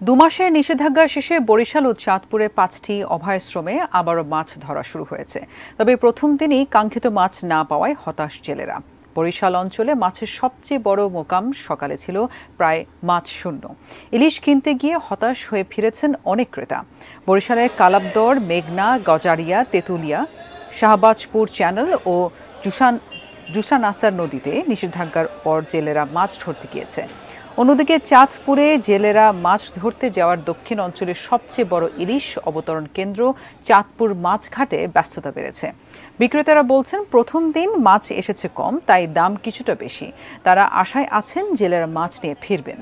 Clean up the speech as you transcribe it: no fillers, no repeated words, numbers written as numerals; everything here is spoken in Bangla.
দুমাসের নিষেধাজ্ঞা শেষে বরিশাল ও চাঁদপুরে 5টি অভয়াশ্রমে আবারও মাছ ধরা শুরু হয়েছে। তবে প্রথম দিনই কাঙ্ক্ষিত মাছ না পাওয়ায় হতাশ জেলেরা। বরিশাল অঞ্চলে মাছের সবচেয়ে বড় মোকাম সকালে ছিল প্রায় মাছ শূন্য। ইলিশ কিনতে গিয়ে হতাশ হয়ে ফিরেছেন অনেক ক্রেতা। বরিশালের কালাবদর, মেঘনা, গজারিয়া, তেঁতুলিয়া, শাহবাজপুর চ্যানেল ও জুসানাসার নদীতে নিষেধাজ্ঞার পর জেলেরা মাছ ধরতে গিয়েছে। অন্যদিকে চাঁদপুরে জেলেরা মাছ ধরতে যাওয়ার দক্ষিণ অঞ্চলের সবচেয়ে বড় ইলিশ অবতরণ কেন্দ্র চাঁদপুর মাছঘাটে ব্যস্ততা বেড়েছে। বিক্রেতারা বলছেন প্রথম দিন মাছ এসেছে কম, তাই দাম কিছুটা বেশি। তারা আশায় আছেন জেলেরা মাছ নিয়ে ফিরবেন।